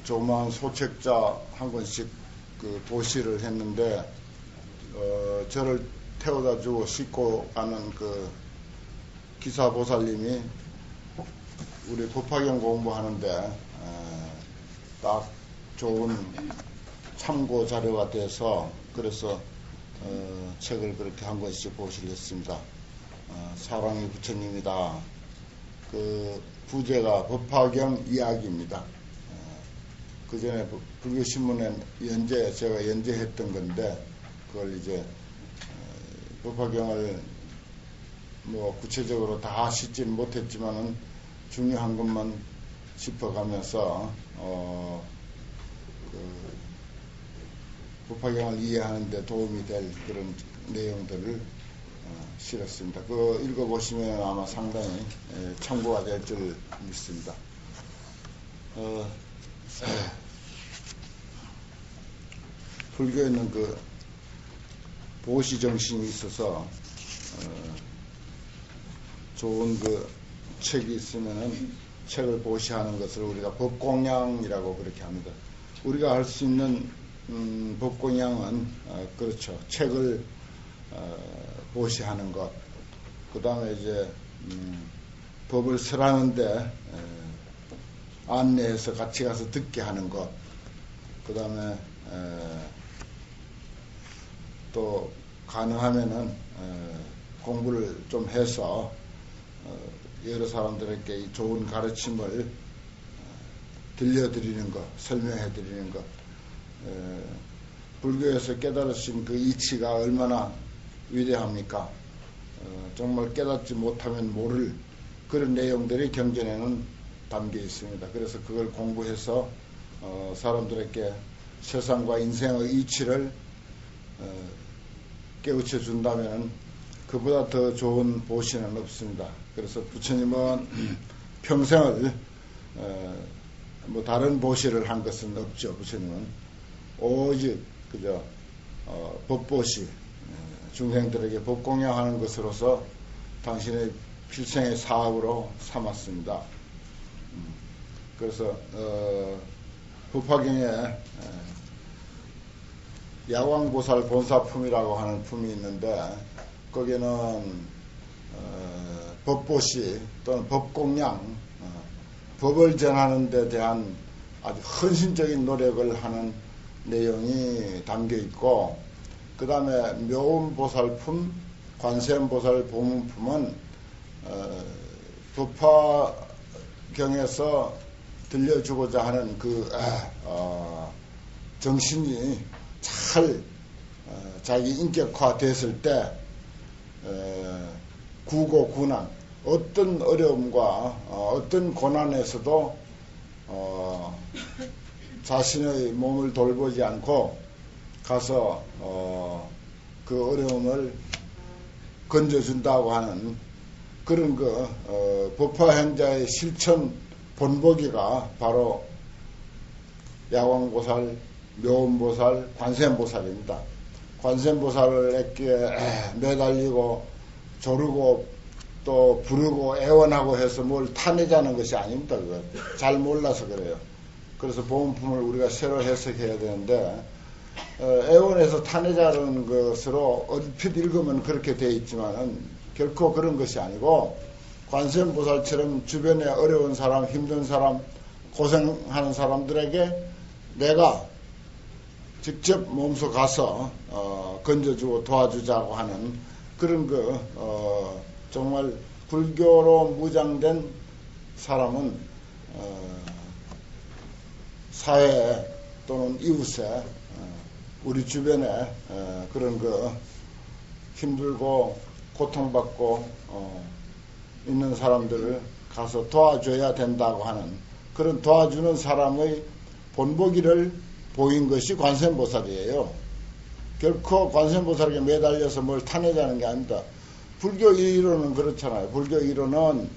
조그마한 소책자 한 권씩 그 보시를 했는데, 저를 태워다 주고 싣고 가는 그 기사보살님이 우리 법화경 공부하는데 딱 좋은 참고 자료가 돼서, 그래서 책을 그렇게 한 권씩 보시를 했습니다. 사랑의 부처님이다. 그 부제가 법화경 이야기입니다. 그 전에 불교신문에 제가 연재했던 건데, 그걸 이제 법화경을 뭐 구체적으로 다 싣지는 못했지만은 중요한 것만 짚어가면서 법화경을 이해하는 데 도움이 될 그런 내용들을 실었습니다. 그거 읽어보시면 아마 상당히 참고가 될 줄 믿습니다. 불교에는 그 보시 정신이 있어서 좋은 그 책이 있으면은 책을 보시하는 것을 우리가 법공양이라고 그렇게 합니다. 우리가 할 수 있는 법공양은 그렇죠. 책을 보시하는 것, 그 다음에 이제 법을 설하는데 안내해서 같이 가서 듣게 하는 것, 그 다음에 또 가능하면은 공부를 좀 해서 여러 사람들에게 좋은 가르침을 들려드리는 것, 설명해드리는 것, 불교에서 깨달으신 그 이치가 얼마나 위대합니까? 정말 깨닫지 못하면 모를 그런 내용들이 경전에는 담겨 있습니다. 그래서 그걸 공부해서 사람들에게 세상과 인생의 이치를 깨우쳐 준다면 그보다 더 좋은 보시는 없습니다. 그래서 부처님은 평생을 뭐 다른 보시를 한 것은 없죠. 부처님은 오직 그저 법보시, 중생들에게 법공양하는 것으로서 당신의 필생의 사업으로 삼았습니다. 그래서 법화경에 야광보살 본사품이라고 하는 품이 있는데, 거기는 법보시 또는 법공양, 법을 전하는 데 대한 아주 헌신적인 노력을 하는 내용이 담겨 있고, 그 다음에 묘음보살품, 관세음보살 보문품은 법화경에서 들려주고자 하는 그 정신이 잘 자기 인격화 됐을 때 구고군안, 어떤 어려움과 어떤 고난에서도 자신의 몸을 돌보지 않고 가서 그 어려움을 건져준다고 하는 그런 법화행자의 실천 본보기가 바로 야광보살, 묘음보살, 관세음보살입니다. 관세음보살에게 매달리고 조르고 또 부르고 애원하고 해서 뭘 타내자는 것이 아닙니다. 그거 잘 몰라서 그래요. 그래서 보문품을 우리가 새로 해석해야 되는데, 애원해서 타내자는 것으로 얼핏 읽으면 그렇게 되어 있지만은 결코 그런 것이 아니고, 관세음보살처럼 주변에 어려운 사람, 힘든 사람, 고생하는 사람들에게 내가 직접 몸소 가서 건져주고 도와주자고 하는 그런 정말 불교로 무장된 사람은 사회에 또는 이웃에 우리 주변에 그런 힘들고 고통받고 있는 사람들을 가서 도와줘야 된다고 하는 그런 도와주는 사람의 본보기를 보인 것이 관세음보살이에요. 결코 관세음보살에게 매달려서 뭘 타내자는 게 아닙니다. 불교 이론은 그렇잖아요. 불교 이론은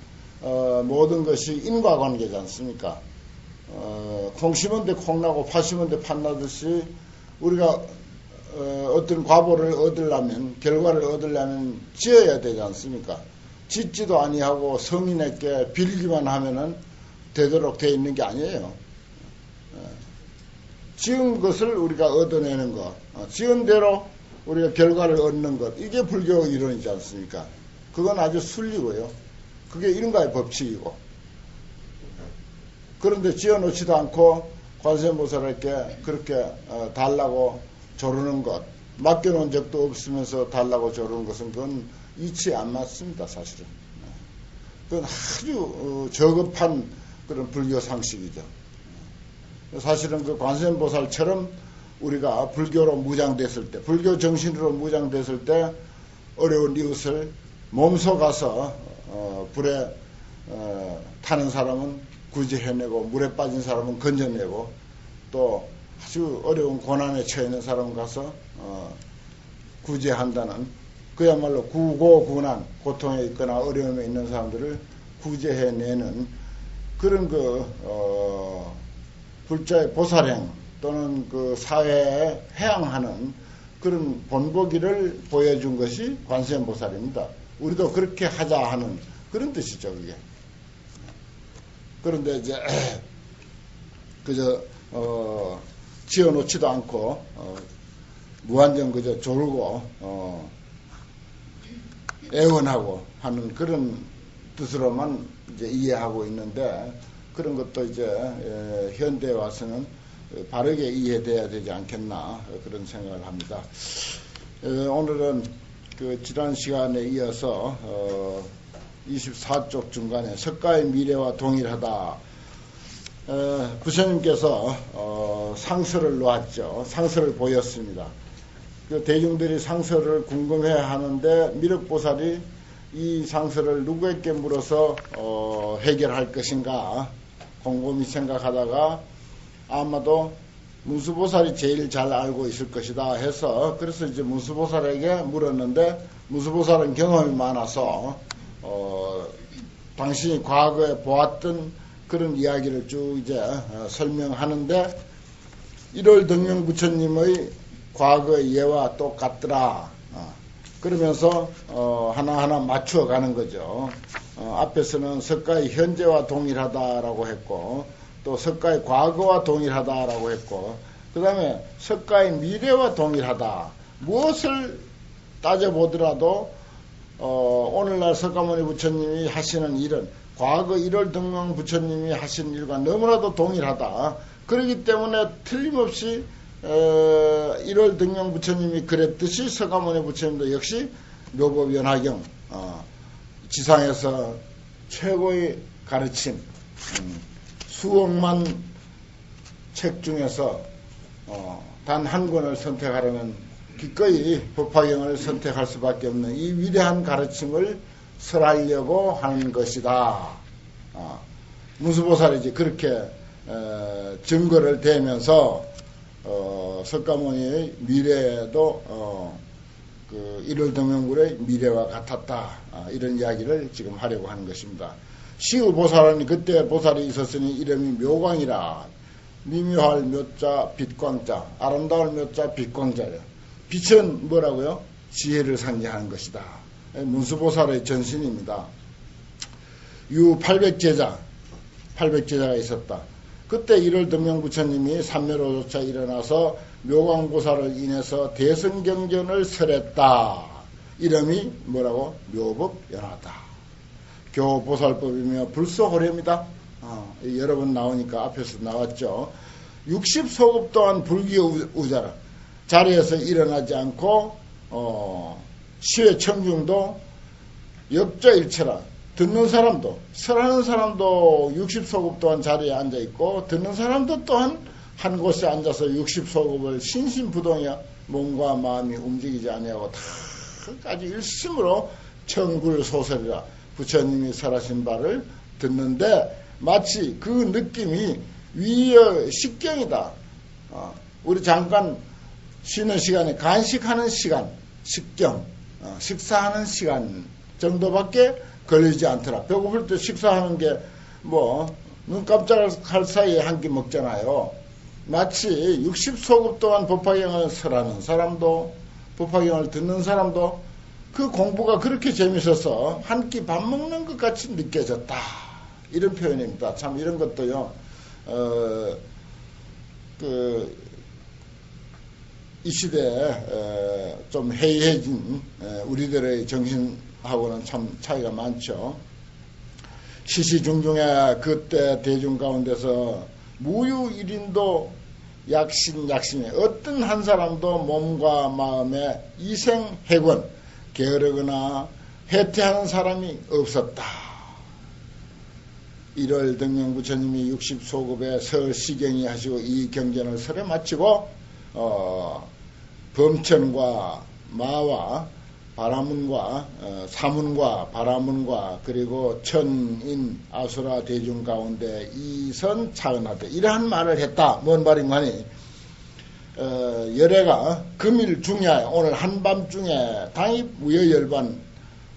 모든 것이 인과관계지 않습니까? 콩 심은 데 콩나고 파 심은 데 팥나듯이 우리가 어떤 과보를 얻으려면, 결과를 얻으려면 지어야 되지 않습니까? 짓지도 아니하고 성인에게 빌기만 하면은 되도록 돼 있는 게 아니에요. 지은 것을 우리가 얻어내는 것, 지은 대로 우리가 결과를 얻는 것, 이게 불교 이론이지 않습니까? 그건 아주 순리고요. 그게 인과의 법칙이고. 그런데 지어놓지도 않고 관세음보살에게 그렇게 달라고 조르는 것, 맡겨놓은 적도 없으면서 달라고 조르는 것은 그건 이치에 안 맞습니다, 사실은. 그건 아주 저급한 그런 불교 상식이죠. 사실은 그 관세음보살처럼 우리가 불교로 무장됐을 때, 불교 정신으로 무장됐을 때 어려운 이웃을 몸소 가서 불에 타는 사람은 구제해내고 물에 빠진 사람은 건져내고 또 아주 어려운 고난에 처해 있는 사람 가서 구제한다는, 그야말로 구고구난, 고통에 있거나 어려움에 있는 사람들을 구제해내는 그런 불자의 보살행 또는 그 사회에 해양하는 그런 본보기를 보여준 것이 관세음보살입니다. 우리도 그렇게 하자 하는 그런 뜻이죠, 그게. 그런데 이제 그저 지어놓지도 않고 무한정 그저 조르고 애원하고 하는 그런 뜻으로만 이제 이해하고 있는데, 그런 것도 이제 현대에 와서는 바르게 이해돼야 되지 않겠나 그런 생각을 합니다. 오늘은 그 지난 시간에 이어서 24쪽 중간에 석가의 미래와 동일하다. 부처님께서 상서를 놓았죠. 상서를 보였습니다. 그 대중들이 상서를 궁금해 하는데 미륵보살이 이 상서를 누구에게 물어서 해결할 것인가 곰곰이 생각하다가 아마도 문수보살이 제일 잘 알고 있을 것이다 해서, 그래서 이제 문수보살에게 물었는데, 문수보살은 경험이 많아서 당신이 과거에 보았던 그런 이야기를 쭉 이제 설명하는데, 1월 등명 부처님의 과거의 예와 똑같더라. 그러면서 하나하나 맞추어 가는 거죠. 앞에서는 석가의 현재와 동일하다라고 했고, 또 석가의 과거와 동일하다라고 했고, 그 다음에 석가의 미래와 동일하다. 무엇을 따져보더라도 오늘날 석가모니 부처님이 하시는 일은 과거 1월 등명 부처님이 하신 일과 너무나도 동일하다. 그렇기 때문에 틀림없이 1월 등명 부처님이 그랬듯이 석가모니 부처님도 역시 묘법연화경 지상에서 최고의 가르침, 수억만 책 중에서 단 한 권을 선택하려면 기꺼이 법화경을 선택할 수밖에 없는 이 위대한 가르침을 설하려고 하는 것이다. 문수보살이 그렇게 증거를 대면서 석가모니의 미래도 그 1월 등명불의 미래와 같았다. 이런 이야기를 지금 하려고 하는 것입니다. 시우보살은 그때 보살이 있었으니 이름이 묘광이라. 미묘할 묘자 빛광자, 아름다울 묘자 빛광자요. 빛은 뭐라고요? 지혜를 상징하는 것이다. 문수보살의 전신입니다. 유 800제자가 있었다. 그때 1월 등명 부처님이 삼매로조차 일어나서 묘광보살을 인해서 대승경전을 설했다. 이름이 뭐라고? 묘법연화다. 교보살법이며 불소호례입니다. 여러 번 나오니까 앞에서 나왔죠. 60소급 또한 불기우자라. 자리에서 일어나지 않고 시외 청중도 역자일체라. 듣는 사람도, 설하는 사람도 60소급 또한 자리에 앉아있고, 듣는 사람도 또한 한 곳에 앉아서 60소급을 신신부동이야 몸과 마음이 움직이지 아니하고 다 아주 일심으로 청불소설이라. 부처님이 설하신 바를 듣는데 마치 그 느낌이 위의 식경이다. 우리 잠깐 쉬는 시간에 간식하는 시간, 식경, 식사하는 시간 정도밖에 걸리지 않더라. 배고플 때 식사하는 게 눈 깜짝할 사이에 한 끼 먹잖아요. 마치 60소급 동안 법화경을 설하는 사람도, 법화경을 듣는 사람도 그 공부가 그렇게 재밌어서 한 끼 밥 먹는 것 같이 느껴졌다. 이런 표현입니다. 참 이런 것도요, 이 시대에 좀 해이해진 우리들의 정신하고는 참 차이가 많죠. 시시중중에 그때 대중 가운데서 무유 1인도 약신에 어떤 한 사람도 몸과 마음에 이생해권 게으르거나 해태하는 사람이 없었다. 1월 등명 부처님이 60소급에 설시경이 하시고 이 경전을 설에 마치고 범천과 마와 바라문과 사문과 바라문과 그리고 천인 아수라 대중 가운데 이선 차은하되 이러한 말을 했다. 뭔 말인가 하니 열애가 금일 중야에 오늘 한밤중에 당입 무여열반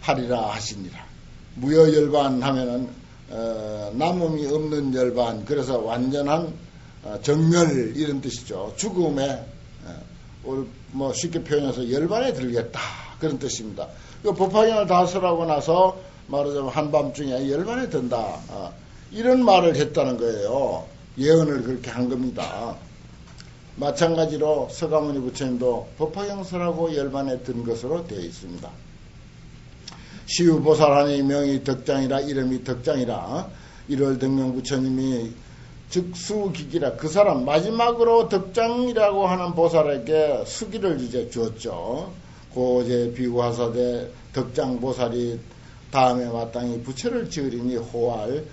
하리라 하시니라. 무여열반 하면은 남음이 없는 열반, 그래서 완전한 정멸 이런 뜻이죠. 죽음에 뭐 쉽게 표현해서 열반에 들겠다 그런 뜻입니다. 법화경을 다 설하고 나서 말하자면 한밤중에 열반에 든다 이런 말을 했다는 거예요. 예언을 그렇게 한 겁니다. 마찬가지로 서가모니 부처님도 법화경 설하고 열반에 든 것으로 되어 있습니다. 시우보살하니 명이 덕장이라 이름이 덕장이라 1월 등명 부처님이 즉수기기라 그 사람 마지막으로 덕장이라고 하는 보살에게 수기를 이제 주었죠. 고제 비구하사대 덕장보살이 다음에 마땅히 부처를 지으리니 호알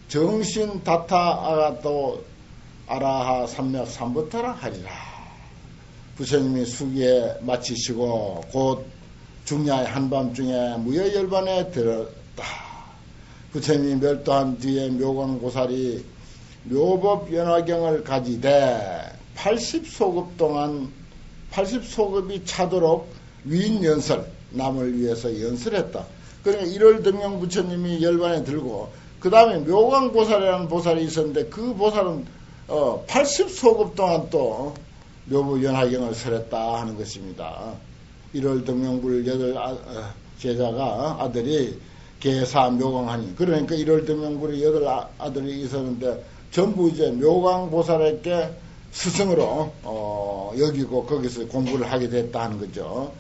정신 다타 아가또 아라하 삼맥 삼부타라 하리라. 부처님이 수기에 마치시고 곧 중야의 한밤중에 무여열반에 들었다. 부처님이 멸도한 뒤에 묘광보살이 묘법연화경을 가지되 80소급 동안 80소급이 차도록 위인연설 남을 위해서 연설했다. 그러니까 1월 등명 부처님이 열반에 들고 그 다음에 묘광보살이라는 보살이 있었는데 그 보살은 80소급 동안 또 묘법연화경을 설했다 하는 것입니다. 1월 등명불 8 제자가 아들이 계사 묘광하니 그러니까 1월 등명불이 8 아들이 있었는데 전부 이제 묘광보살에게 스승으로 여기고 거기서 공부를 하게 됐다 하는 거죠.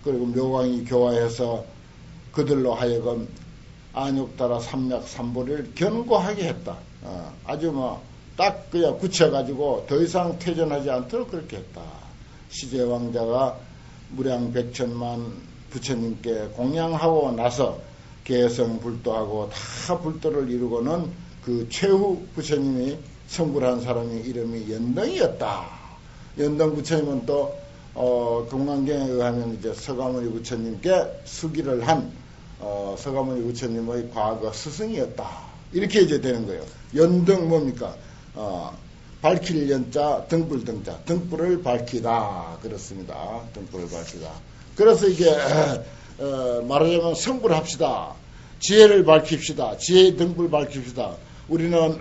그리고 묘광이 교화해서 그들로 하여금 안욕따라 삼맥 삼보를 견고하게 했다. 아주 뭐 딱 그냥 굳혀가지고 더 이상 퇴전하지 않도록 그렇게 했다. 시제왕자가 무량 백천만 부처님께 공양하고 나서 개성불도하고 다 불도를 이루고는 그 최후 부처님이 성불한 사람의 이름이 연등이었다. 연등 부처님은 또 금강경에 의하면 이제 서가모니 부처님께 수기를 한 서가모니 부처님의 과거 스승이었다. 이렇게 이제 되는 거예요. 연등 뭡니까? 밝힐 연자 등불 등자 등불을 밝히다 그렇습니다. 등불을 밝히다. 그래서 이게 말하자면 성불합시다. 지혜를 밝힙시다. 지혜의 등불 밝힙시다. 우리는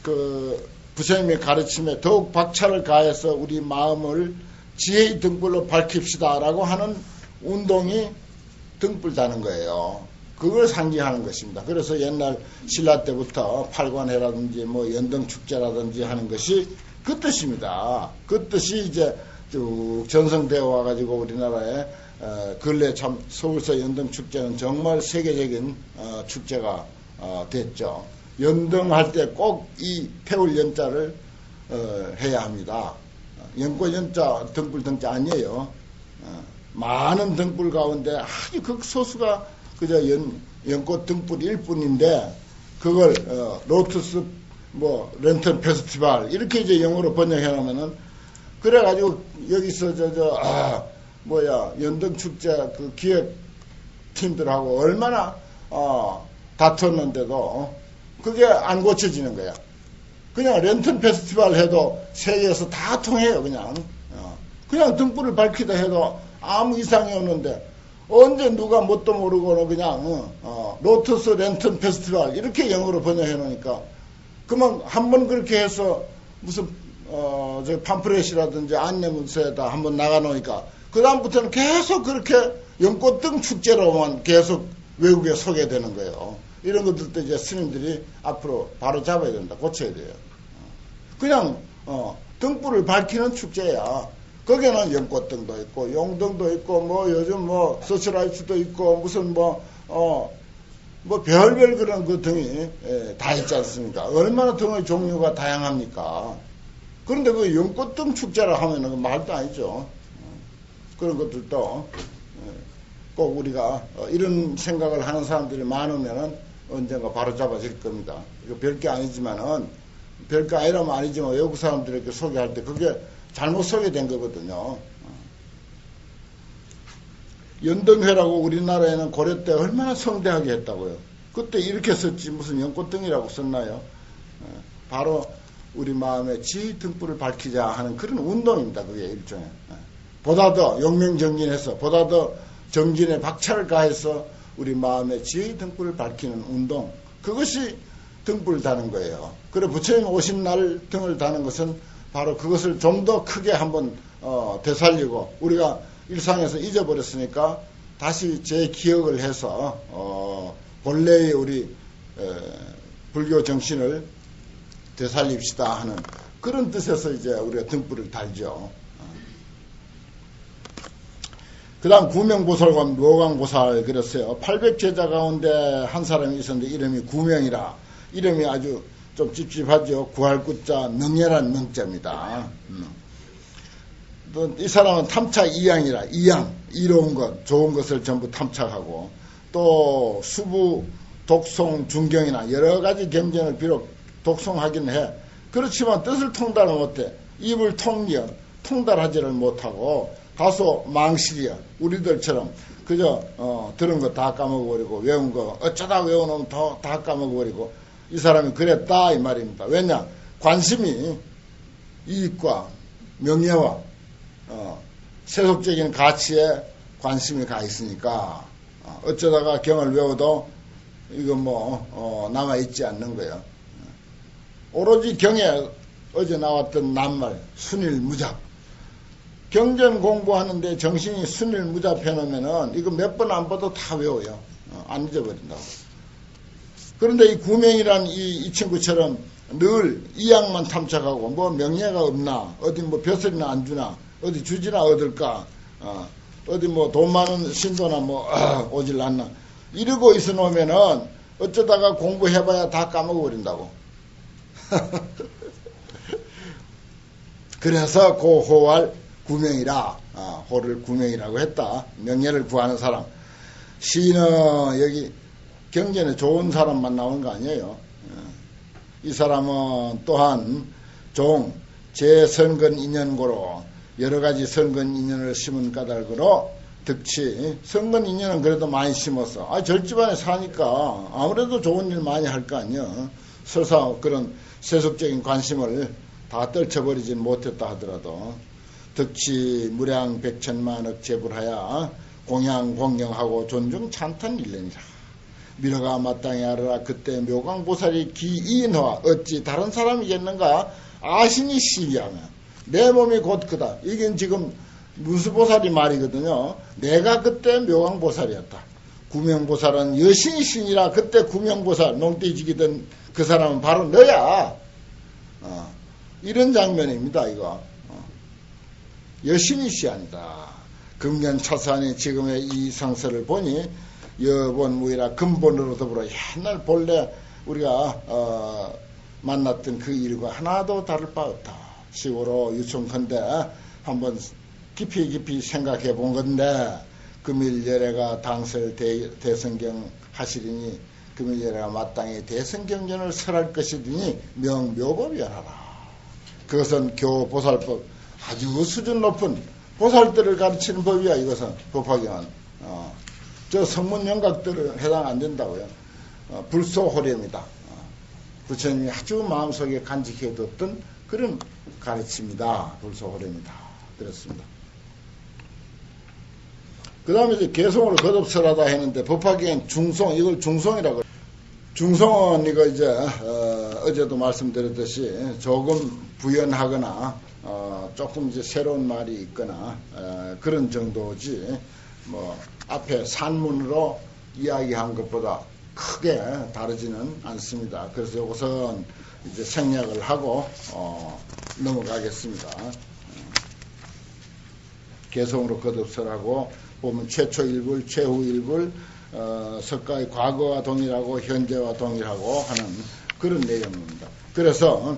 그 부처님의 가르침에 더욱 박차를 가해서 우리 마음을 지혜의 등불로 밝힙시다라고 하는 운동이 등불 다는 거예요. 그걸 상징하는 것입니다. 그래서 옛날 신라 때부터 팔관회라든지 뭐 연등축제라든지 하는 것이 그 뜻입니다. 그 뜻이 이제 쭉 전성되어 와가지고 우리나라에 근래 참 서울서 연등축제는 정말 세계적인 축제가 됐죠. 연등할 때 꼭 이 태울 연자를 해야 합니다. 연꽃 연자 등불 등자 아니에요. 많은 등불 가운데 아주 극소수가 그저 연꽃 등불일 뿐인데 그걸 로투스 뭐 랜턴 페스티벌 이렇게 이제 영어로 번역해 놓으면은 그래가지고 여기서 연등 축제 그 기획 팀들하고 얼마나 다퉜는데도 그게 안 고쳐지는 거야. 그냥 랜턴 페스티벌 해도 세계에서 다 통해요. 그냥 등불을 밝히다 해도 아무 이상이 없는데 언제 누가 뭣도 모르고는 그냥 로터스 랜턴 페스티벌 이렇게 영어로 번역해 놓으니까 그만 한번 그렇게 해서 무슨 저 팜프렛이라든지 안내문서에다 한번 나가 놓으니까 그 다음부터는 계속 그렇게 연꽃등 축제로만 계속 외국에 소개되는 거예요. 이런 것들도 이제 스님들이 앞으로 바로 잡아야 된다. 고쳐야 돼요. 그냥 등불을 밝히는 축제야. 거기는 연꽃등도 있고 용등도 있고 뭐 요즘 뭐 서치라이트도 있고 무슨 뭐 별별 그런 그 등이 다 있지 않습니까? 얼마나 등의 종류가 다양합니까? 그런데 그 연꽃등 축제라 하면은 그 말도 아니죠. 그런 것들도 꼭 우리가 이런 생각을 하는 사람들이 많으면은 언젠가 바로 잡아질 겁니다. 이거 별게 아니지만은 별게 아니라면 아니지만 외국 사람들에게 소개할 때 그게 잘못 소개된 거거든요. 연등회라고 우리나라에는 고려 때 얼마나 성대하게 했다고요. 그때 이렇게 썼지 무슨 연꽃등이라고 썼나요? 바로 우리 마음에 지 등불을 밝히자 하는 그런 운동입니다. 그게 일종의. 보다 더 용맹정진해서 보다 더 정진에 박차를 가해서 우리 마음에 지 등불을 밝히는 운동. 그것이 등불 다는 거예요. 그래 부처님 오신 날 등을 다는 것은 바로 그것을 좀 더 크게 한번 되살리고 우리가 일상에서 잊어버렸으니까 다시 재기억을 해서 본래의 우리 불교 정신을 되살립시다 하는 그런 뜻에서 이제 우리가 등불을 달죠. 그 다음 구명보살과 묘광보살 그랬어요. 800제자 가운데 한 사람이 있었는데 이름이 구명이라. 이름이 아주 좀 찝찝하죠. 구할9자 명예란 명자입니다. 또 이 사람은 탐착 이양이라. 이양 이로운 것 좋은 것을 전부 탐착하고 또 수부 독송 중경이나 여러 가지 경전을 비록 독송하긴 해. 그렇지만 뜻을 통달을 못해. 입을 통달하지를 못하고 다소 망실이야. 우리들처럼 그저 들은 거 다 까먹어버리고 외운 거 어쩌다 외워놓으면 다 까먹어버리고 이 사람이 그랬다 이 말입니다. 왜냐? 관심이 이익과 명예와 세속적인 가치에 관심이 가 있으니까 어쩌다가 경을 외워도 이건 뭐 남아있지 않는 거예요. 오로지 경에 어제 나왔던 낱말 순일무잡. 경전 공부하는데 정신이 순일무잡해 놓으면은 이거 몇 번 안 봐도 다 외워요. 안 잊어버린다고. 그런데 이 구명이란 이 친구처럼 늘 이양만 탐착하고 뭐 명예가 없나 어디 뭐 벼슬이나 안 주나 어디 주지나 얻을까 어디 뭐 돈 많은 신도나 뭐 오질 않나 이러고 있어 놓으면은 어쩌다가 공부해봐야 다 까먹어버린다고. 그래서 그 호할 구명이라 호를 구명이라고 했다. 명예를 구하는 사람. 시인은 여기 경전에 좋은 사람만 나온 거 아니에요. 이 사람은 또한 제선근 인연고로 여러 가지 선근 인연을 심은 까닭으로 득치. 선근 인연은 그래도 많이 심었어. 절집안에 사니까 아무래도 좋은 일 많이 할 거 아니야. 설사 그런 세속적인 관심을 다 떨쳐버리진 못했다 하더라도 득치 무량 백천만억 제불하야 공양 공경하고 존중 찬탄 일련이라. 미러가 마땅히 알아라. 그때 묘광보살이 기이인화 어찌 다른 사람이겠는가. 아신이 시기하면 내 몸이 곧 그다. 이게 지금 문수보살이 말이거든요. 내가 그때 묘광보살이었다. 구명보살은 여신이 신이라. 그때 구명보살 농띠지기던 그 사람은 바로 너야. 이런 장면입니다. 이거 여신이 시 아니다. 금견차산이 지금의 이 상서를 보니 여본무이라 근본으로 더불어 옛날 본래 우리가 만났던 그 일과 하나도 다를 바 없다. 식으로 유충컨대 한번 깊이 생각해 본 건데 금일열애가 당설 대성경 하시리니 금일열애가 마땅히 대성경전을 설할 것이더니 명묘법이하라. 그것은 교보살법 아주 수준 높은 보살들을 가르치는 법이야. 이것은 법화경은 저 성문영각들을 해당 안 된다고요. 불소호렴이다. 부처님이 아주 마음속에 간직해 뒀던 그런 가르침이다. 불소호렴이다. 그렇습니다. 그 다음에 이제 개성으로 거듭설하다 했는데 법화경은 중송, 이걸 중송이라고. 중송은 이거 이제 어제도 말씀드렸듯이 조금 부연하거나 조금 이제 새로운 말이 있거나 그런 정도지 뭐 앞에 산문으로 이야기한 것보다 크게 다르지는 않습니다. 그래서 이것은 이제 생략을 하고 넘어가겠습니다. 개성으로 거듭서라고 보면 최초 일불, 최후 일불, 석가의 과거와 동일하고 현재와 동일하고 하는 그런 내용입니다. 그래서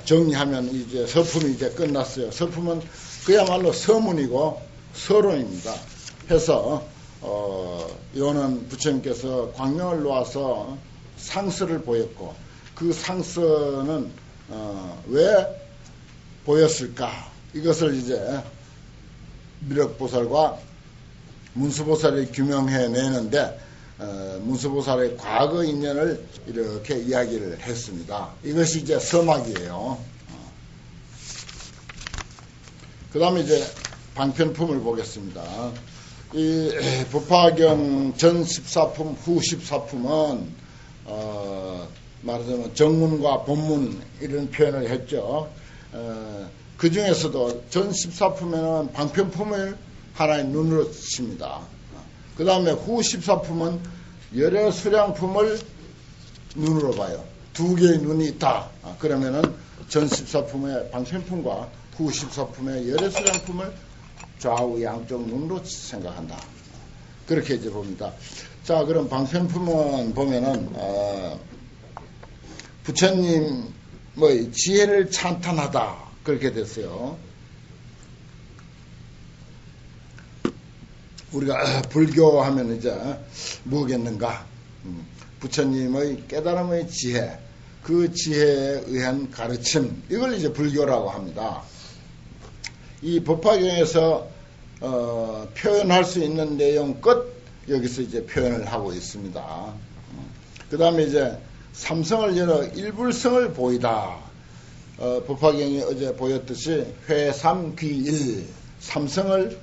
정리하면 이제 서품이 이제 끝났어요. 서품은 그야말로 서문이고 서론입니다. 해서 이거는 부처님께서 광명을 놓아서 상서를 보였고 그 상서는 왜 보였을까? 이것을 이제 미륵보살과 문수보살이 규명해 내는데 문수보살의 과거 인연을 이렇게 이야기를 했습니다. 이것이 이제 서막이에요. 그 다음에 이제 방편품을 보겠습니다. 이 법화경 전 14품, 후 14품은 말하자면 정문과 본문 이런 표현을 했죠. 그 중에서도 전 14품에는 방편품을 하나의 눈으로 칩니다. 그 다음에 후 14품은 열애 수량품을 눈으로 봐요. 두 개의 눈이 있다. 그러면은 전 14품의 방편품과 후 14품의 열애 수량품을 좌우 양쪽 눈으로 생각한다. 그렇게 이제 봅니다. 자, 그럼 방편품은 보면은 부처님의 지혜를 찬탄하다. 그렇게 됐어요. 우리가 불교하면 이제 뭐겠는가? 부처님의 깨달음의 지혜, 그 지혜에 의한 가르침, 이걸 이제 불교라고 합니다. 이 법화경에서 표현할 수 있는 내용 끝 여기서 이제 표현을 하고 있습니다. 그 다음에 이제 삼성을 열어 일불성을 보이다. 법화경이 어제 보였듯이 회삼귀일 삼성을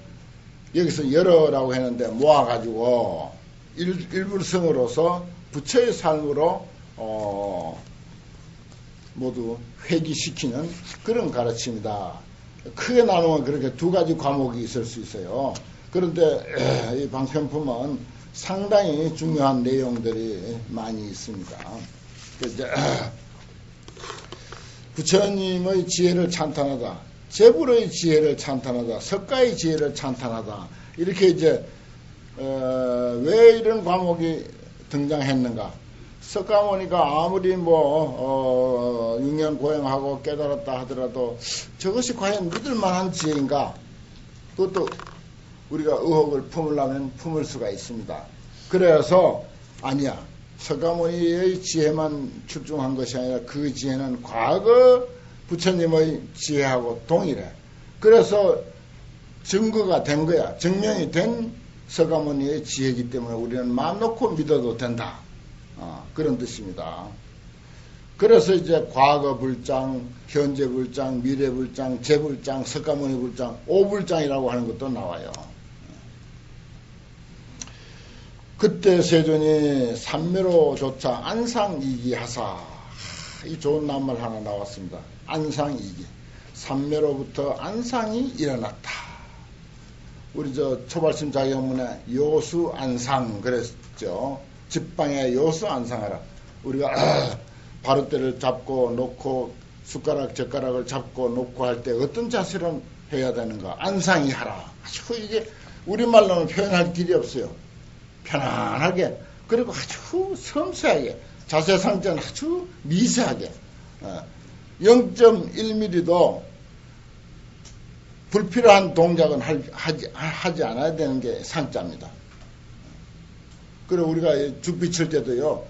여기서 열어라고 했는데 모아가지고 일불성으로서 부처의 삶으로 모두 회귀시키는 그런 가르침이다. 크게 나누면 그렇게 두 가지 과목이 있을 수 있어요. 그런데 이 방편품은 상당히 중요한 내용들이 많이 있습니다. 부처님의 지혜를 찬탄하다, 제불의 지혜를 찬탄하다, 석가의 지혜를 찬탄하다. 이렇게 이제 왜 이런 과목이 등장했는가? 석가모니가 아무리 뭐 6년 고행하고 깨달았다 하더라도 저것이 과연 믿을만한 지혜인가? 그것도 우리가 의혹을 품으려면 품을 수가 있습니다. 그래서 아니야. 석가모니의 지혜만 출중한 것이 아니라 그 지혜는 과거 부처님의 지혜하고 동일해. 그래서 증거가 된 거야. 증명이 된 석가모니의 지혜이기 때문에 우리는 마음 놓고 믿어도 된다. 그런 뜻입니다. 그래서 이제 과거 불장, 현재 불장, 미래 불장, 재불장, 석가모니 불장, 오불장이라고 하는 것도 나와요. 그때 세존이 삼매로조차 안상이기하사, 이 좋은 낱말 하나 나왔습니다. 안상이기. 삼매로부터 안상이 일어났다. 우리 저 초발심 자경문에 요수 안상 그랬죠. 집방에 요수 안상하라. 우리가 바루대를 잡고 놓고 숟가락 젓가락을 잡고 놓고 할 때 어떤 자세로 해야 되는가? 안상이 하라. 아주 이게 우리말로는 표현할 길이 없어요. 편안하게, 그리고 아주 섬세하게, 자세 상태는 아주 미세하게 0.1mm도 불필요한 동작은 하지 않아야 되는 게 상자입니다. 그리고 우리가 죽비 칠 때도요,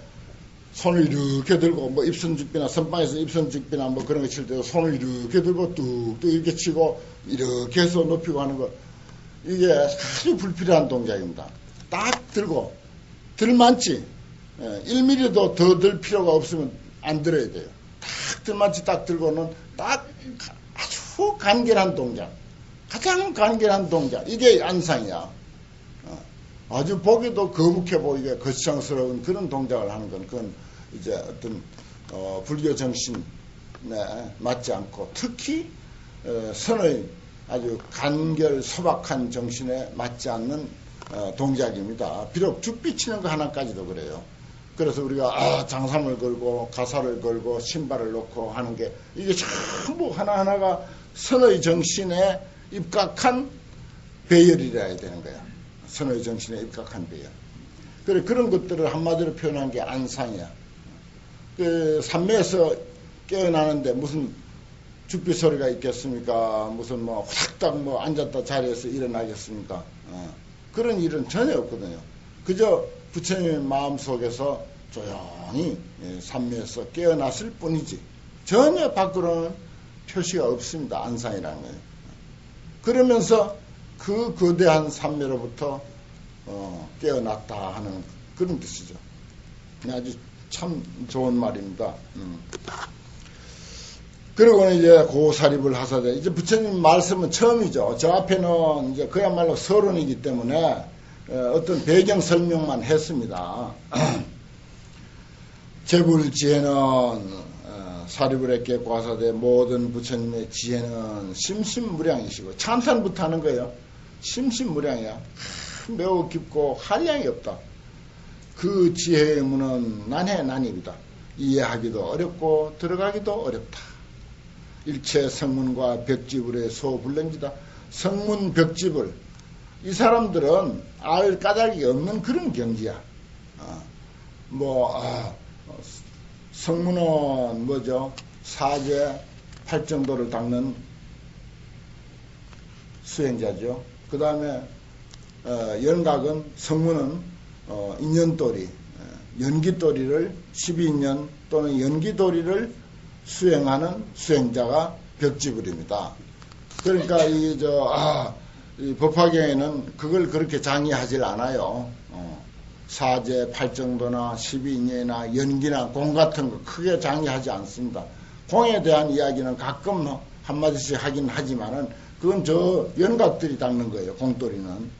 손을 이렇게 들고, 뭐 입선죽비나 선방에서 입선죽비나 뭐 그런 거 칠 때도 손을 이렇게 들고 뚝뚝 이렇게 치고 이렇게 해서 높이고 하는 거, 이게 아주 불필요한 동작입니다. 딱 들고, 들만치 1mm도 더 들 필요가 없으면 안 들어야 돼요. 딱 들만치 딱 들고는 딱 아주 간결한 동작, 가장 간결한 동작, 이게 안상이야. 아주 보기도 거북해 보이게 거시장스러운 그런 동작을 하는 건 그건 이제 어떤 불교 정신에 맞지 않고, 특히 선의 아주 간결 소박한 정신에 맞지 않는 동작입니다. 비록 죽비 치는 거 하나까지도 그래요. 그래서 우리가 장삼을 걸고 가사를 걸고 신발을 놓고 하는 게, 이게 전부 하나하나가 선의 정신에 입각한 배열이라 해야 되는 거야. 선의 정신에 입각한 배열. 그래, 그런 것들을 한마디로 표현한 게 안상이야. 그 산매에서 깨어나는데 무슨 죽비 소리가 있겠습니까? 무슨 뭐 후닥닥 뭐 앉았다 자리에서 일어나겠습니까? 그런 일은 전혀 없거든요. 그저 부처님의 마음속에서 조용히 산매에서 깨어났을 뿐이지 전혀 밖으로는 표시가 없습니다. 안상이라는 거예요. 그러면서 그 거대한 산매로부터 깨어났다 하는 그런 뜻이죠. 아주 참 좋은 말입니다. 그리고는 이제 고사립을 하사대. 이제 부처님 말씀은 처음이죠. 저 앞에는 이제 그야말로 서론이기 때문에 어떤 배경 설명만 했습니다. 제불지혜는 사리불에게 고사대 모든 부처님의 지혜는 심심무량이시고 찬탄부터 하는 거예요. 심심무량이야. 매우 깊고 한량이 없다. 그 지혜의 문은 난해난입니다. 이해하기도 어렵고 들어가기도 어렵다. 일체 성문과 벽지불의 소불능지다. 성문 벽지불 이 사람들은 알 까닭이 없는 그런 경지야. 성문은 뭐죠? 사제 팔정도를 닦는 수행자죠. 그 다음에 연각은 성문은 인연도리, 연기도리를 12년 또는 연기도리를 수행하는 수행자가 벽지불입니다. 그러니까 이 법화경에는 그걸 그렇게 장의하질 않아요. 사제, 팔정도나 12인이나 연기나 공 같은 거 크게 장의하지 않습니다. 공에 대한 이야기는 가끔 한마디씩 하긴 하지만은 그건 저 연각들이 닦는 거예요. 공돌이는.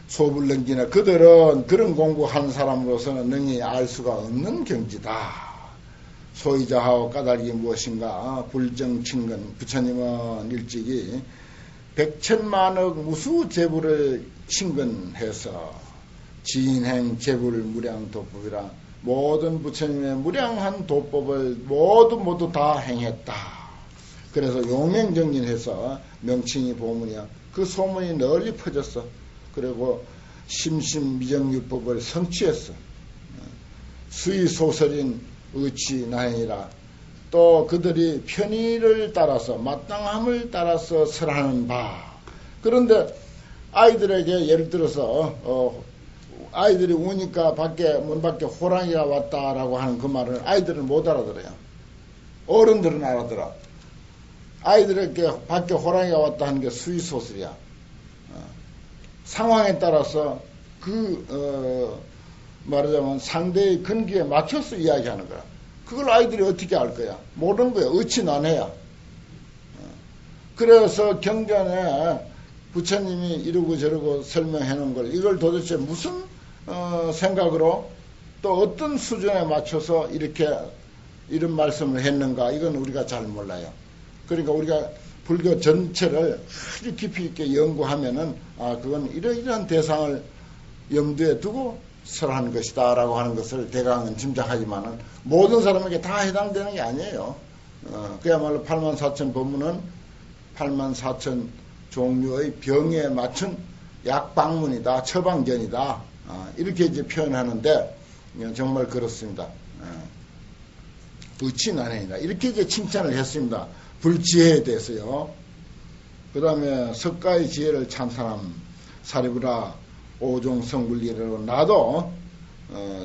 소불능지나 그들은 그런 공부한 사람으로서는 능히 알 수가 없는 경지다. 소이자하오 까닭이 무엇인가? 불정친근 부처님은 일찍이 백천만억 무수 제불을 친근해서 진행 제불 무량 도법이라 모든 부처님의 무량한 도법을 모두 다 행했다. 그래서 용맹정진해서 명칭이 보문이야. 그 소문이 널리 퍼졌어. 그리고 심심미정유법을 성취했어. 수의소설인 의치나행이라 또 그들이 편의를 따라서 마땅함을 따라서 설하는 바. 그런데 아이들에게 예를 들어서 아이들이 우니까 문 밖에 호랑이가 왔다라고 하는 그 말을 아이들은 못 알아들어요. 어른들은 알아들어. 아이들에게 밖에 호랑이가 왔다 하는 게 수의소설이야. 상황에 따라서 말하자면 상대의 근기에 맞춰서 이야기하는 거야. 그걸 아이들이 어떻게 알 거야? 모르는 거야. 어치난해야. 그래서 경전에 부처님이 이러고 저러고 설명해 놓은 걸 이걸 도대체 무슨 생각으로 또 어떤 수준에 맞춰서 이렇게 이런 말씀을 했는가 이건 우리가 잘 몰라요. 그러니까 우리가 불교 전체를 아주 깊이 있게 연구하면은 그건 이러이러한 대상을 염두에 두고 설한 것이다 라고 하는 것을 대강은 짐작하지만은 모든 사람에게 다 해당되는 게 아니에요. 그야말로 84,000 법문은 84,000 종류의 병에 맞춘 약방문이다, 처방견이다, 이렇게 이제 표현하는데 정말 그렇습니다. 의치난행이다. 이렇게 이제 칭찬을 했습니다. 불지혜에 대해서요. 그 다음에 석가의 지혜를 찬탄함, 사리부라 오종 성불이래로 나도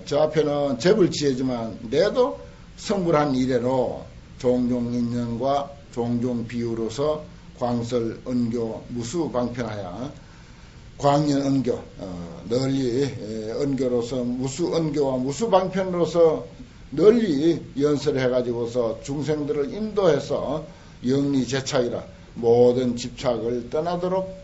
저 앞에는 재불지혜지만 내도 성불한 이래로 종종 인연과 종종 비유로서 광설 은교 무수 방편하여 광연 은교 널리 은교로서 무수 은교와 무수 방편으로서 널리 연설해 가지고서 중생들을 인도해서 영리 제차이라 모든 집착을 떠나도록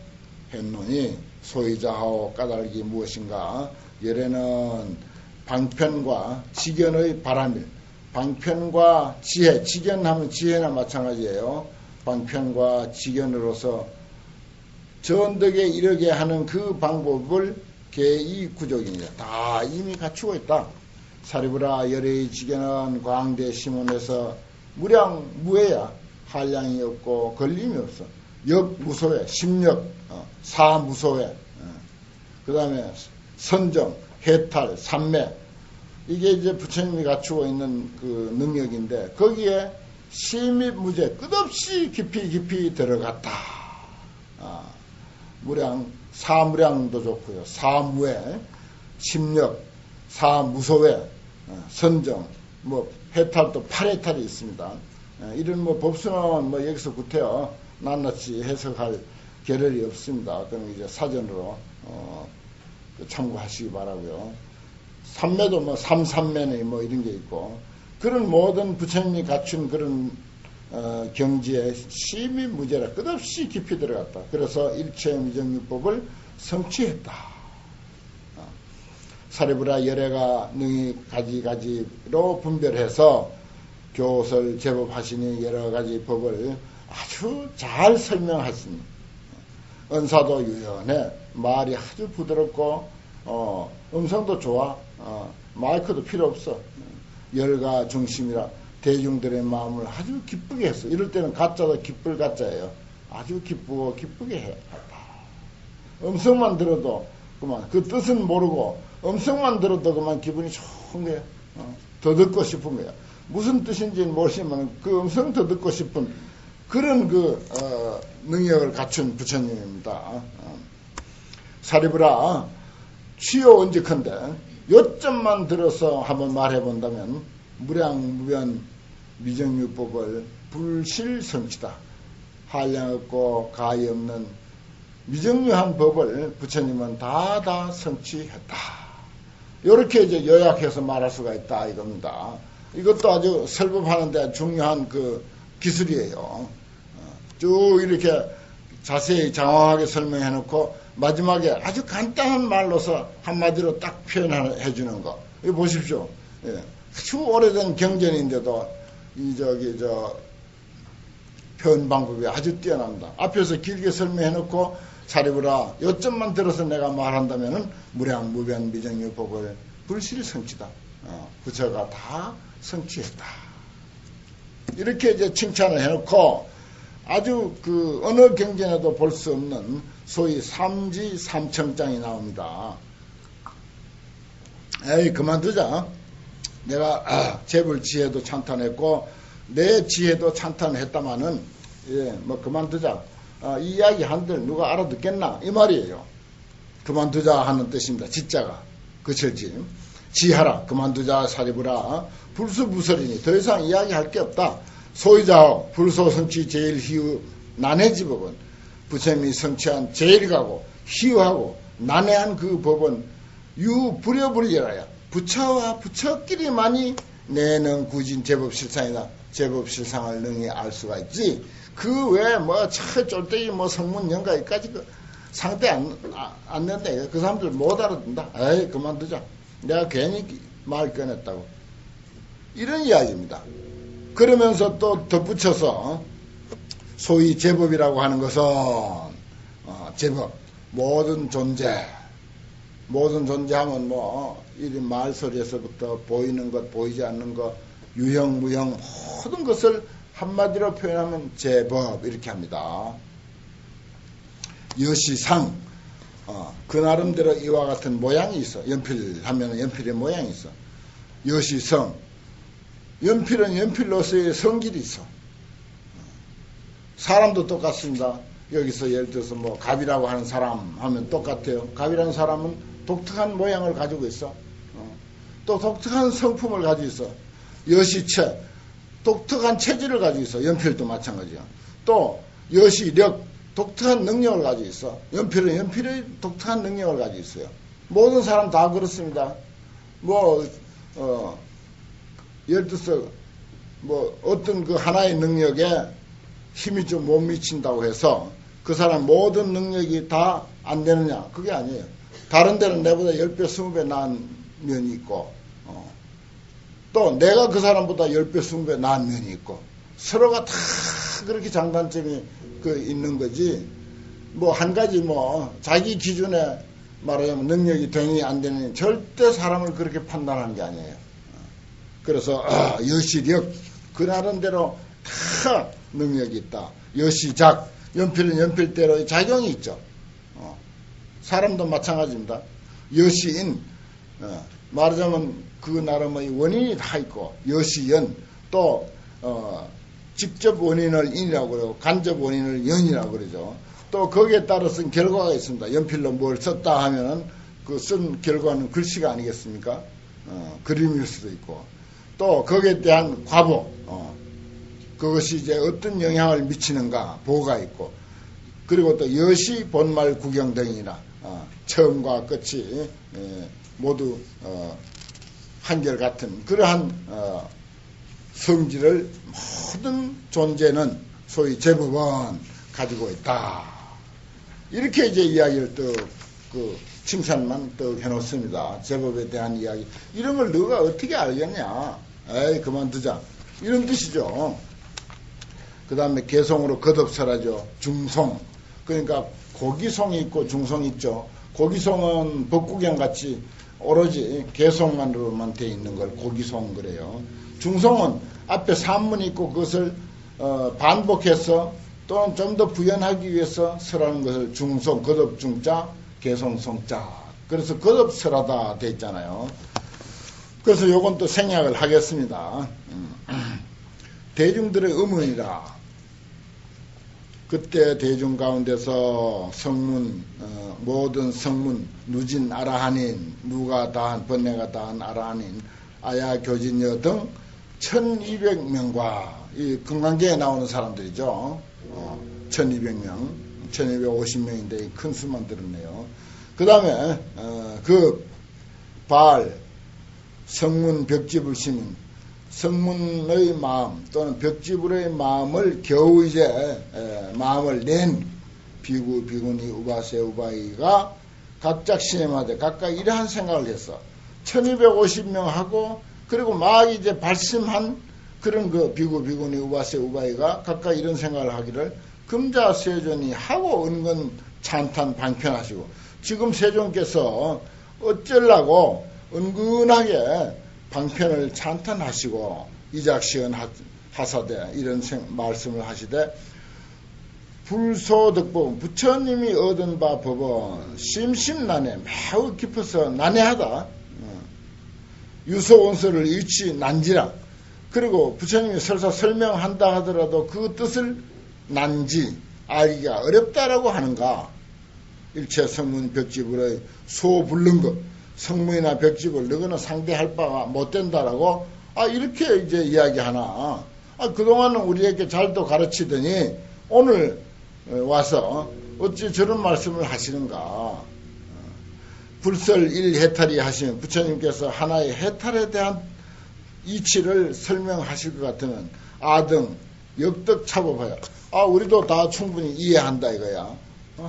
했노니 소이자하오 까닭이 무엇인가? 열에는 방편과 지견의 바람일. 방편과 지혜, 지견하면 지혜나 마찬가지예요. 방편과 지견으로서 전덕에 이르게 하는 그 방법을 개이 구족이니라. 다 이미 갖추고 있다. 사리부라 열의 지견은 광대 시문에서 무량 무해야. 한량이 없고 걸림이 없어. 역무소회, 심력, 사무소회, 그 다음에 선정, 해탈, 삼매, 이게 이제 부처님이 갖추고 있는 그 능력인데 거기에 시및무제 끝없이 깊이 들어갔다. 무량, 사무량도 좋고요. 사무회, 심력, 사무소회, 선정, 뭐 해탈도 8해탈이 있습니다. 이런 뭐 법수는 뭐 여기서 구태여 낱낱이 해석할 겨를이 없습니다. 그럼 이제 사전으로 참고하시기 바라고요. 삼매도 뭐 삼삼매네 뭐 이런 게 있고 그런 모든 부처님이 갖춘 그런 경지에 심히 무제라 끝없이 깊이 들어갔다. 그래서 일체 미정유법을 성취했다. 사리부라 열애가 능히 가지가지로 분별해서 교설 제법하시니 여러 가지 법을 아주 잘 설명하시니 은사도 유연해 말이 아주 부드럽고 음성도 좋아 마이크도 필요 없어 열가 중심이라 대중들의 마음을 아주 기쁘게 했어. 이럴 때는 가짜도 기쁠 가짜예요. 아주 기쁘게 했다. 음성만 들어도 그만 그 뜻은 모르고 음성만 들어도 그만 기분이 좋은 거야. 더 듣고 싶은 거야. 무슨 뜻인지는 모르지만 그 음성 더 듣고 싶은 그런 능력을 갖춘 부처님입니다. 사리부라 취요 언제컨대 요점만 들어서 한번 말해본다면 무량무변 미정유법을 불실성취다. 한량 없고 가히 없는 미정유한 법을 부처님은 다 성취했다. 이렇게 이제 요약해서 말할 수가 있다 이겁니다. 이것도 아주 설법하는데 중요한 그 기술이에요. 쭉 이렇게 자세히 장황하게 설명해 놓고 마지막에 아주 간단한 말로서 한마디로 딱 표현해 주는 거. 이거 보십시오. 예. 아주 오래된 경전인데도 표현 방법이 아주 뛰어납니다. 앞에서 길게 설명해 놓고 사리부라 요점만 들어서 내가 말한다면은 무량무변 미정유법을 불실성취다. 부처가 다 성취했다. 이렇게 이제 칭찬을 해놓고 아주 그 어느 경전에도 볼 수 없는 소위 삼지 삼청장이 나옵니다. 에이 그만두자. 내가 재불 지혜도 찬탄했고 내 지혜도 찬탄했다마는 뭐 그만두자. 이 이야기 한들 누가 알아듣겠나 이 말이에요. 그만두자 하는 뜻입니다. 지자가 그칠지 지하라 그만두자 사리부라 불수부설이니 더 이상 이야기할 게 없다. 소유자오 불소성취 제일 희우 난해지 법은 부처님이 성취한 제일 가고 희우하고 난해한 그 법은 유불여불여라야 부처와 부처끼리만이 내는 구진 제법실상이다. 제법실상을 능히 알 수가 있지. 그 외에 뭐 쫄대기 뭐 성문 연가까지 그 상대 안 낸다. 그 사람들 못 알아듣는다. 에이 그만두자. 내가 괜히 말 꺼냈다고. 이런 이야기입니다. 그러면서 또 덧붙여서 소위 제법이라고 하는 것은 제법 모든 존재하면 뭐 이 말소리에서부터 보이는 것 보이지 않는 것 유형 무형 모든 것을 한마디로 표현하면 제법 이렇게 합니다. 여시상 그 나름대로 이와 같은 모양이 있어. 연필하면 연필의 모양이 있어. 여시성 연필은 연필로서의 성질이 있어. 사람도 똑같습니다. 여기서 예를 들어서 뭐 갑이라고 하는 사람 하면 똑같아요. 갑이라는 사람은 독특한 모양을 가지고 있어. 또 독특한 성품을 가지고 있어. 여시체 독특한 체질을 가지고 있어. 연필도 마찬가지야. 또 여시력 독특한 능력을 가지고 있어. 연필은 연필의 독특한 능력을 가지고 있어요. 모든 사람 다 그렇습니다. 예를 들어서 뭐 어떤 그 하나의 능력에 힘이 좀 못 미친다고 해서 그 사람 모든 능력이 다 안 되느냐? 그게 아니에요. 다른 데는 내보다 10배, 20배 나은 면이 있고 또 내가 그 사람보다 10배, 20배 나은 면이 있고 서로가 다 그렇게 장단점이 있는 거지. 뭐 한 가지 자기 기준에 말하자면 능력이 되니 안 되니 절대 사람을 그렇게 판단하는 게 아니에요. 그래서 여시력 그 나름대로 다 능력이 있다. 여시작, 연필은 연필대로의 작용이 있죠. 사람도 마찬가지입니다. 여시인, 말하자면 그 나름의 원인이 다 있고, 여시연, 또 직접 원인을 인이라고 그러고 간접 원인을 연이라고 그러죠. 또 거기에 따라서 결과가 있습니다. 연필로 뭘 썼다 하면은 그 쓴 결과는 글씨가 아니겠습니까? 그림일 수도 있고, 또 거기에 대한 과보, 그것이 이제 어떤 영향을 미치는가 보가 있고, 그리고 또 여시 본말 구경 등이나 처음과 끝이 모두 한결같은 그러한 성질을 모든 존재는 소위 제법은 가지고 있다. 이렇게 이제 이야기를 칭찬만 해놓습니다. 제법에 대한 이야기. 이런 걸 너가 어떻게 알겠냐? 에이, 그만두자. 이런 뜻이죠. 그 다음에 개송으로 겉없설하죠. 중송. 그러니까 고기송이 있고 중송이 있죠. 고기송은 법구경같이 오로지 개송만으로만 돼 있는 걸 고기송 그래요. 중송은 앞에 산문이 있고 그것을 반복해서 또는 좀 더 부연하기 위해서 설하는 것을 중송, 겉없중자, 개송송자. 그래서 겉없설하다 돼 있잖아요. 그래서 요건 또 생략을 하겠습니다. 대중들의 의문이라. 그때 대중 가운데서 성문, 모든 성문, 누진 아라한인, 누가 다한, 번뇌가 다한 아라한인, 아야 교진여 등 1200명과 이 금강경에 나오는 사람들이죠. 1200명, 1250명인데 큰 수만 들었네요. 그 다음에 그 발, 성문 벽지불 시민, 성문의 마음 또는 벽지불의 마음을 겨우 이제 마음을 낸 비구, 비구니, 우바세, 우바이가 각자 시험하되 각각 이러한 생각을 했어. 1250명하고 그리고 막 이제 발심한 그런 그 비구, 비구니, 우바세, 우바이가 각각 이런 생각을 하기를 금자 세존이 하고 은근 찬탄 방편하시고 지금 세존께서 어쩌려고 은근하게 방편을 찬탄하시고 이작시은 하사대 이런 말씀을 하시되 불소득법 부처님이 얻은 바 법은 심심난해 매우 깊어서 난해하다. 유소원서를 일치 난지라. 그리고 부처님이 설사 설명한다 하더라도 그 뜻을 난지 알기가 어렵다라고 하는가. 일체 성문 벽지불의 소불능 것 성문이나 벽집을 너거나 상대할 바가 못 된다라고 이렇게 이제 이야기하나. 그동안은 우리에게 잘도 가르치더니 오늘 와서 어찌 저런 말씀을 하시는가. 불설 일해탈이 하시면 부처님께서 하나의 해탈에 대한 이치를 설명하실 것 같으면 아등 역덕차법하여 우리도 다 충분히 이해한다 이거야.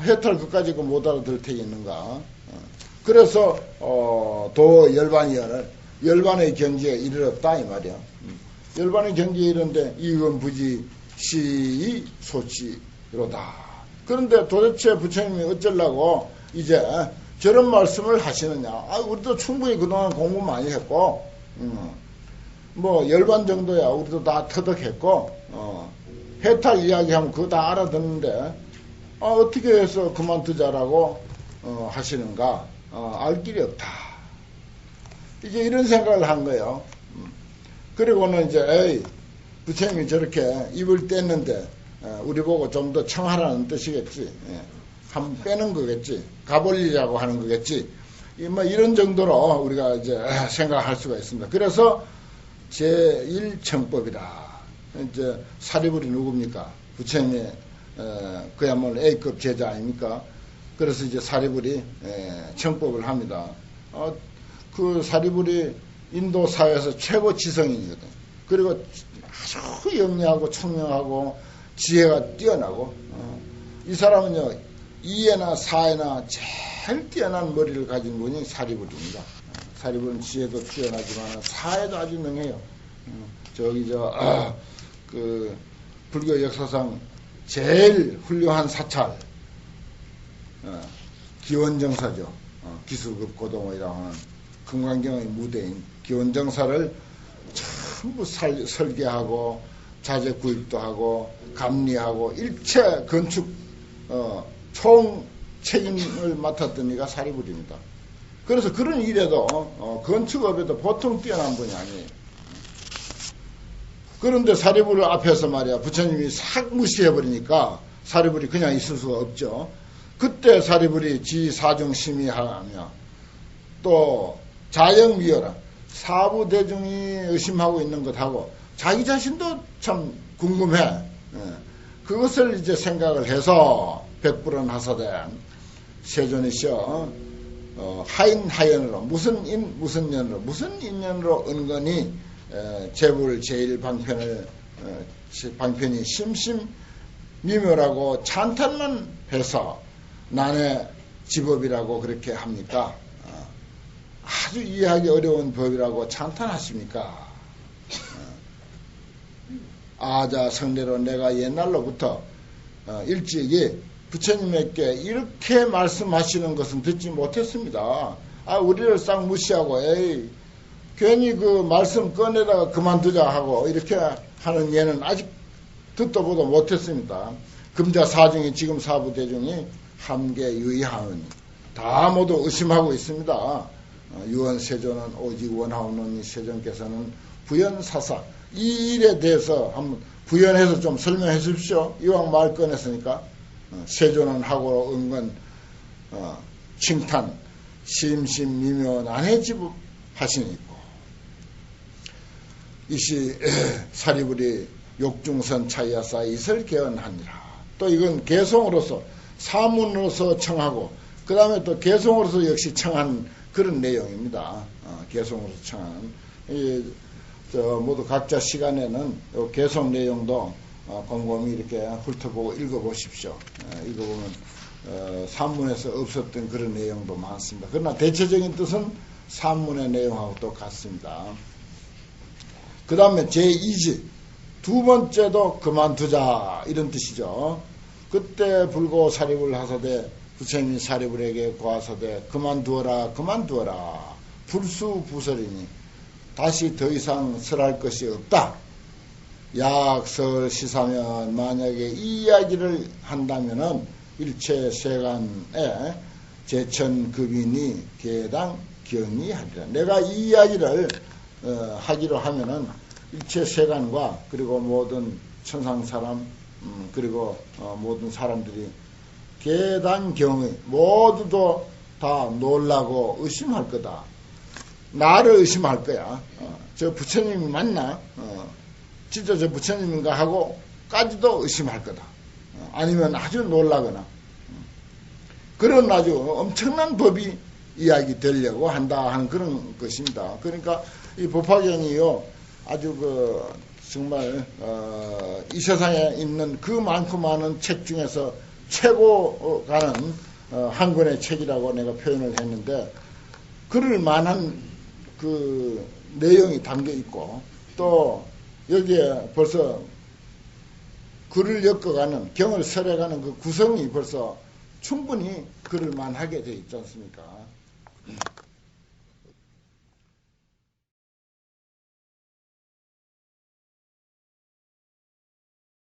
해탈 그까지 못 알아들 테겠는가. 그래서 도 열반의 경지에 이르렀다 이 말이야. 열반의 경지에 이르는데 이건 부지 시의 소치로다. 그런데 도대체 부처님이 어쩌려고 이제 저런 말씀을 하시느냐. 우리도 충분히 그동안 공부 많이 했고 뭐 열반 정도야 우리도 다 터득했고 해탈 이야기하면 그거 다 알아듣는데 어떻게 해서 그만두자라고 하시는가. 알 길이 없다. 이제 이런 생각을 한 거예요. 그리고는 이제 부처님이 저렇게 입을 뗐는데 우리 보고 좀 더 청하라는 뜻이겠지. 한번 빼는 거겠지. 가볼리라고 하는 거겠지. 뭐 이런 정도로 우리가 이제 생각할 수가 있습니다. 그래서 제1청법이다. 이제 사리불이 누굽니까? 부처님의 그야말로 A급 제자 아닙니까? 그래서 이제 사리불이 청법을 합니다. 그 사리불이 인도 사회에서 최고 지성인이거든. 그리고 아주 영리하고 총명하고 지혜가 뛰어나고 이 사람은요 이해나 사회나 제일 뛰어난 머리를 가진 분이 사리불입니다. 사리불은 지혜도 뛰어나지만 사회도 아주 능해요. 그 불교 역사상 제일 훌륭한 사찰 기원정사죠. 기술급 고동어이라고 하는 금강경의 무대인 기원정사를 전부 설계하고 자재 구입도 하고 감리하고 일체 건축 총 책임을 맡았던 이가 사리불입니다. 그래서 그런 일에도 건축업에도 보통 뛰어난 분이 아니에요. 그런데 사리불 앞에서 말이야 부처님이 싹 무시해버리니까 사리불이 그냥 있을 수가 없죠. 그때 사리불이 지사중심의하며 또 자영미여라 사부대중이 의심하고 있는 것하고 자기 자신도 참 궁금해. 그것을 이제 생각을 해서 백불은 하사된 세존이시여 하인하연으로 무슨 년으로 무슨 인연으로 은근히 제불 제1방편이 심심미묘라고 찬탄만 해서 난의 지법이라고 그렇게 합니까? 아주 이해하기 어려운 법이라고 찬탄하십니까? 아자 성례로 내가 옛날로부터 일찍이 부처님에게 이렇게 말씀하시는 것은 듣지 못했습니다. 우리를 싹 무시하고 에이 괜히 그 말씀 꺼내다가 그만두자 하고 이렇게 하는 예는 아직 듣도 보도 못했습니다. 금자 사중이 지금 사부대중이 함께 유의하오니 다 모두 의심하고 있습니다. 유언세존은 오직 원하오노니 세존께서는 부연사사 이 일에 대해서 한번 부연해서 좀 설명해 주십시오. 이왕 말 꺼냈으니까 세존은 하고 은근 칭탄 심심미묘 난해지부 하시니고 이시 사리불이 욕중선 차이하사 이설 개언하니라. 또 이건 개송으로서 사문으로서 청하고 그 다음에 또 개송으로서 역시 청한 그런 내용입니다. 개송으로서 청한 모두 각자 시간에는 개송 내용도 곰곰이 이렇게 훑어보고 읽어보십시오. 읽어보면 산문에서 없었던 그런 내용도 많습니다. 그러나 대체적인 뜻은 산문의 내용하고 똑같습니다. 그 다음에 제2지 두 번째도 그만두자 이런 뜻이죠. 그때 불고 사리불 하사대 부처님이 사리불에게 고하사대 그만두어라 불수부설이니 다시 더 이상 설할 것이 없다. 약설 시사면 만약에 이 이야기를 한다면은 일체 세간에 제천급인이 개당 경의하리라. 내가 이 이야기를 하기로 하면은 일체 세간과 그리고 모든 천상 사람 그리고 모든 사람들이 개당 경의 모두도 다 놀라고 의심할 거다. 나를 의심할 거야. 저 부처님이 맞나? 진짜 저 부처님인가 하고까지도 의심할 거다. 아니면 아주 놀라거나 그런 아주 엄청난 법이 이야기 되려고 한다 하는 그런 것입니다. 그러니까 이 법화경이요 아주 정말 이 세상에 있는 그 많고 많은 책 중에서 최고 가는 한 권의 책이라고 내가 표현을 했는데 그럴 만한 그 내용이 담겨 있고 또 여기에 벌써 글을 엮어가는 경을 설해가는 그 구성이 벌써 충분히 그럴 만하게 되어 있지 않습니까?